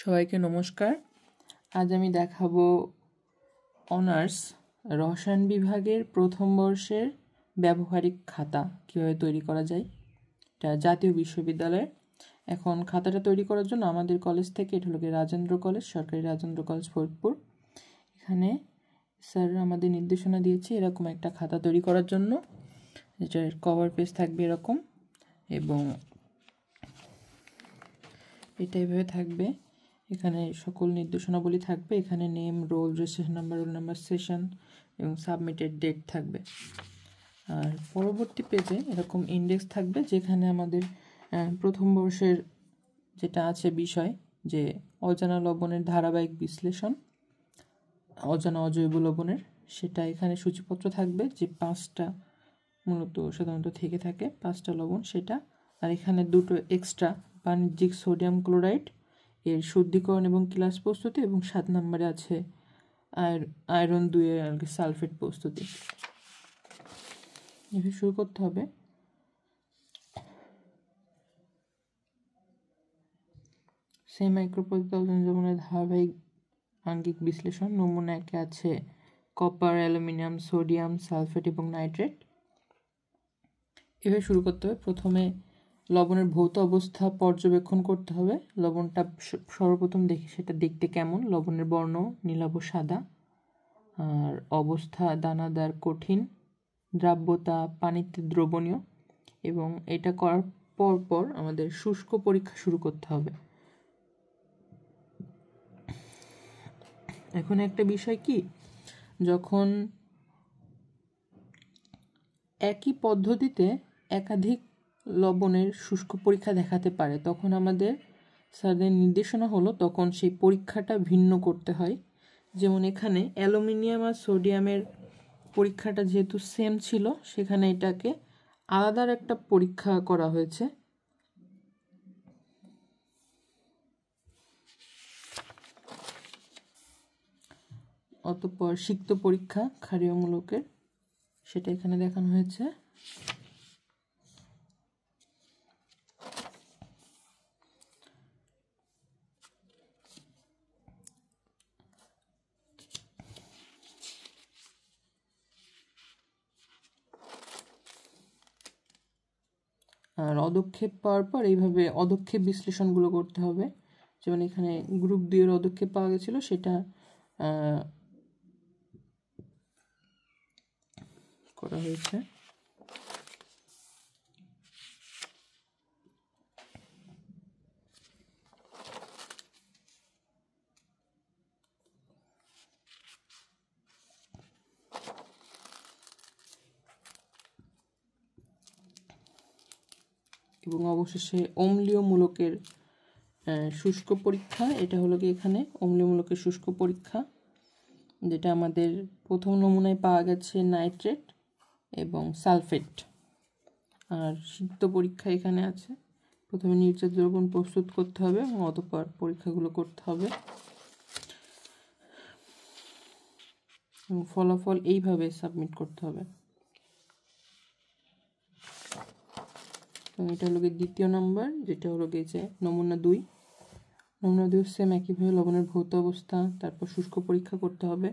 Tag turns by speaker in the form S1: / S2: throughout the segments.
S1: সবাইকে নমস্কার। আজ আমি দেখাবো অনার্স রসায়ন বিভাগের প্রথম বর্ষের ব্যবহারিক খাতা কীভাবে তৈরি করা যায়। এটা জাতীয় বিশ্ববিদ্যালয়ে। এখন খাতাটা তৈরি করার জন্য আমাদের কলেজ থেকে, এটা হলো রাজেন্দ্র কলেজ, সরকারি রাজেন্দ্র কলেজ ফরিদপুর, এখানে স্যার আমাদের নির্দেশনা দিয়েছে এরকম একটা খাতা তৈরি করার জন্য। এটার কভার পেজ থাকবে এরকম, এবং এটা এভাবে থাকবে। এখানে সকল নির্দেশনাবলী থাকবে। এখানে name, roll, registration number, roll number, session এবং সাবমিটেড ডেট থাকবে। আর পরবর্তী পেজে এরকম ইন্ডেক্স থাকবে, যেখানে আমাদের প্রথম বর্ষের যেটা আছে বিষয়, যে অজানা লবণের ধারাবাহিক বিশ্লেষণ, অজানা অজৈব লবণের, সেটা এখানে সূচিপত্র থাকবে, যে 5টা মূলত সাধারণত থেকে থাকে 5টা লবণ সেটা। আর এখানে 2টো এক্সট্রা বাণিজ্যিক সোডিয়াম ক্লোরাইড এর শুদ্ধিকরণ এবং ক্লাস প্রস্তুতি, এবং 7 নম্বরে আছে আয়রন 2 এর সালফেট প্রস্তুতি। এভাবে শুরু করতে হবে। সেই মাইক্রোপদ্ধতি লবণের ধারাবাহিক আঙ্গিক বিশ্লেষণ। নমুনা একে আছে কপার, অ্যালুমিনিয়াম, সোডিয়াম, সালফেট এবং নাইট্রেট। এভাবে শুরু করতে হবে। প্রথমে লবণের ভৌত অবস্থা পর্যবেক্ষণ করতে হবে। লবণটা সর্বপ্রথম দেখি সেটা দেখতে কেমন। লবণের বর্ণ নীলাভ সাদা, আর অবস্থা দানাদার, কঠিন, দ্রাব্যতা পানিতে দ্রবণীয়। এবং এটা করার পর আমাদের শুষ্ক পরীক্ষা শুরু করতে হবে। এখন একটা বিষয় কি, যখন একই পদ্ধতিতে একাধিক লবণের শুষ্ক পরীক্ষা দেখাতে পারে, তখন আমাদের স্যারদের নির্দেশনা হলো তখন সেই পরীক্ষাটা ভিন্ন করতে হয়। যেমন এখানে অ্যালুমিনিয়াম আর সোডিয়ামের পরীক্ষাটা যেহেতু সেম ছিল, সেখানে এটাকে আলাদা একটা পরীক্ষা করা হয়েছে। অতঃপর সিক্ত পরীক্ষা ক্ষারীয় মূলকের, সেটা এখানে দেখানো হয়েছে। আর অদক্ষেপ পাওয়ার পর এইভাবে অদক্ষেপ বিশ্লেষণগুলো করতে হবে। যেমন এখানে গ্রুপ 2 এর অদক্ষেপ পাওয়া গেছিলো, সেটা করা হয়েছে। এবং অবশেষে অম্লীয় মূলকের শুষ্ক পরীক্ষা। এটা হলো কি এখানে অম্লীয় মূলকের শুষ্ক পরীক্ষা, যেটা আমাদের প্রথম নমুনায় পাওয়া গেছে নাইট্রেট এবং সালফেট। আর সিক্ত পরীক্ষা এখানে আছে। প্রথমে নির্যাত দ্রবণ প্রস্তুত করতে হবে এবং অতঃপর পরীক্ষাগুলো করতে হবে, এবং ফলাফল এইভাবে সাবমিট করতে হবে। এবং এটা হলো গিয়ে দ্বিতীয় নাম্বার, যেটা হলো গিয়ে যে নমুনা 2। নমুনা 2 সেম একইভাবে লবণের ভৌত অবস্থা, তারপর শুষ্ক পরীক্ষা করতে হবে।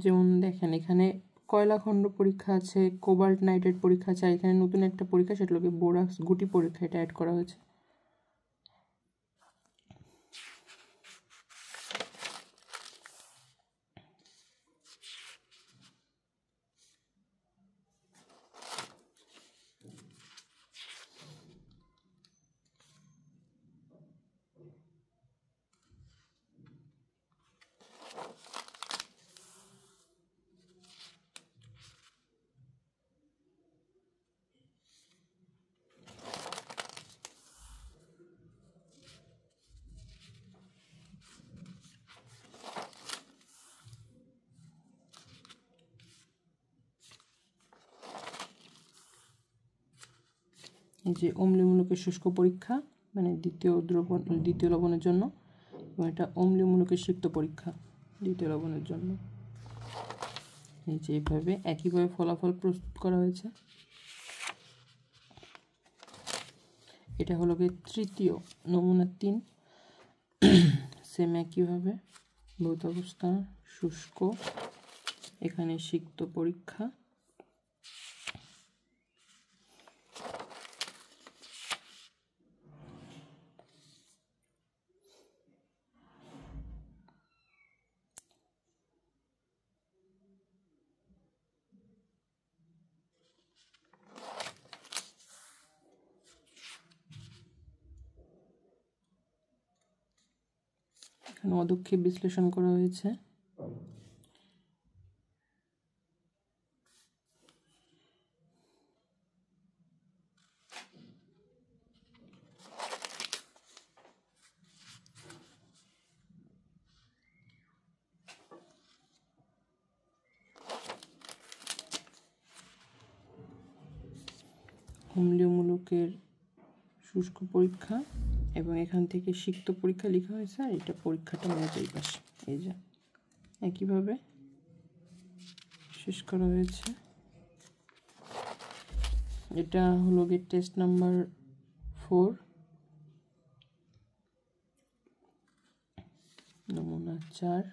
S1: যেমন দেখেন এখানে কয়লাখণ্ড পরীক্ষা আছে, কোবাল্ট নাইট্রেট পরীক্ষা আছে, আর এখানে নতুন একটা পরীক্ষা, সেটা হলো বোরাক্স গুটি পরীক্ষা, এটা অ্যাড করা হয়েছে। এই যে অম্লীয়মূলকের শুষ্ক পরীক্ষা, মানে দ্বিতীয় লবণের জন্য, এবং এটা অম্লীয়মূলকের সিক্ত পরীক্ষা দ্বিতীয় লবণের জন্য। এই যে এইভাবে একইভাবে ফলাফল প্রস্তুত করা হয়েছে। এটা হলো গিয়ে তৃতীয় নমুনা 3। সেম একইভাবে ভৌত অবস্থা, শুষ্ক, এখানে সিক্ত পরীক্ষা। এখানে অদক্ষেপ বিশ্লেষণ করা হয়েছে। অম্লীয় মূলকের শুষ্ক পরীক্ষা এবং এখান থেকে সিক্ত পরীক্ষা লেখা হয়েছে, আর এটা পরীক্ষাটা মূলত এই পাশে, এই যে একইভাবে শেষ করা হয়েছে। এটা হলো গিয়ে টেস্ট নাম্বার 4, নমুনা 4।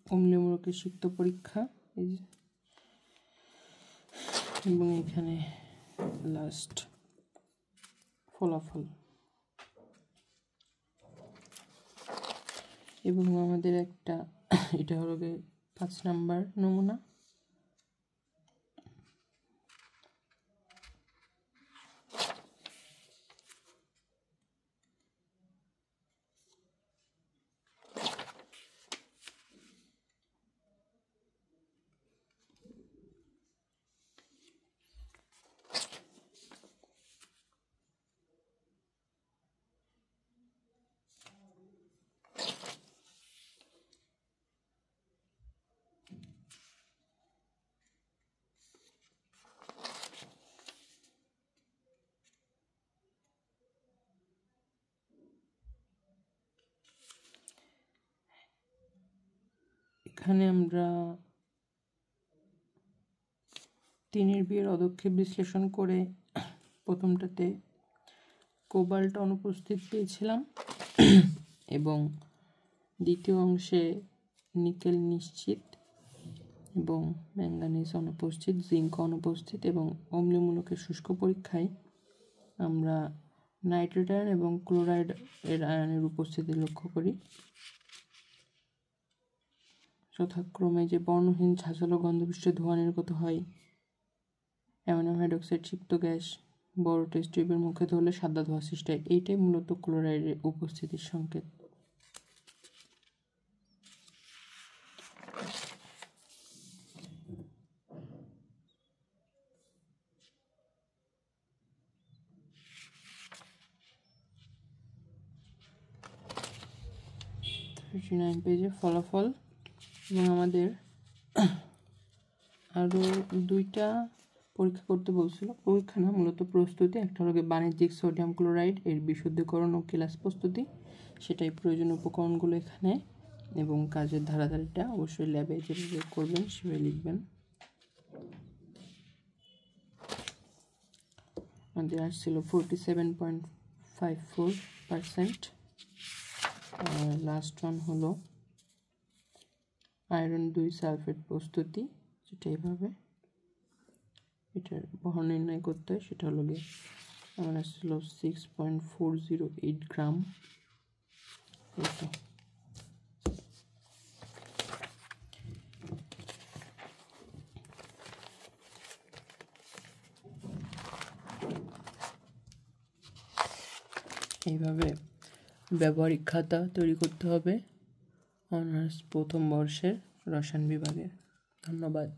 S1: অম্লীয় মূলকের সিক্ত পরীক্ষা, এই যে, এবং এখানে লাস্ট ফলাফল। এবং আমাদের একটা, এটা হলো গিয়ে 5 নাম্বার নমুনা। এখানে আমরা 3-এর বিয়ের অদক্ষেপ বিশ্লেষণ করে প্রথমটাতে কোবাল্ট অনুপস্থিত পেয়েছিলাম এবং দ্বিতীয় অংশে নিকেল নিশ্চিত এবং ম্যাঙ্গানিজ অনুপস্থিত, জিঙ্ক অনুপস্থিত। এবং অম্লীয় মূলকের শুষ্ক পরীক্ষায় আমরা নাইট্রেট আয়ন এবং ক্লোরাইড এর আয়নের উপস্থিতি লক্ষ্য করি। যথাক্রমে যে বর্ণহীন ঝাঁঝালো গন্ধবিষ্ট ধোঁয়া নির্গত হয়, অ্যামোনিয়াম হাইড্রোক্সাইড সিক্ত গ্যাস বড় টেস্ট টিউবের মুখে ধরলে সাদা ধোঁয়া সৃষ্টি হয়, এইটাই মূলত ক্লোরাইডের উপস্থিতির সংকেত। পেজে ফলাফল। এবং আমাদের আরও 2টা পরীক্ষা করতে বলছিল, পরীক্ষা না মূলত প্রস্তুতি। একটা হলো বাণিজ্যিক সোডিয়াম ক্লোরাইড এর বিশুদ্ধকরণ ও কেলাস প্রস্তুতি, সেটাই প্রয়োজনীয় উপকরণগুলো এখানে, এবং কাজের ধারাধারিটা অবশ্যই ল্যাবে যেভাবে করবেন সেভাবে লিখবেন। আমাদের আসছিল 47.54%। আর লাস্ট ওয়ান হলো আয়রন 2 সালফেট প্রস্তুতি, যেটা এইভাবে এটার বহর নির্ণয় করতে হয়। সেটা হলো গিয়ে আমার আসছিল 6.408 গ্রাম। এইভাবে ব্যবহারিক খাতা তৈরি করতে হবে। অনার্স প্রথম বর্ষের রসায়ন বিভাগের। ধন্যবাদ।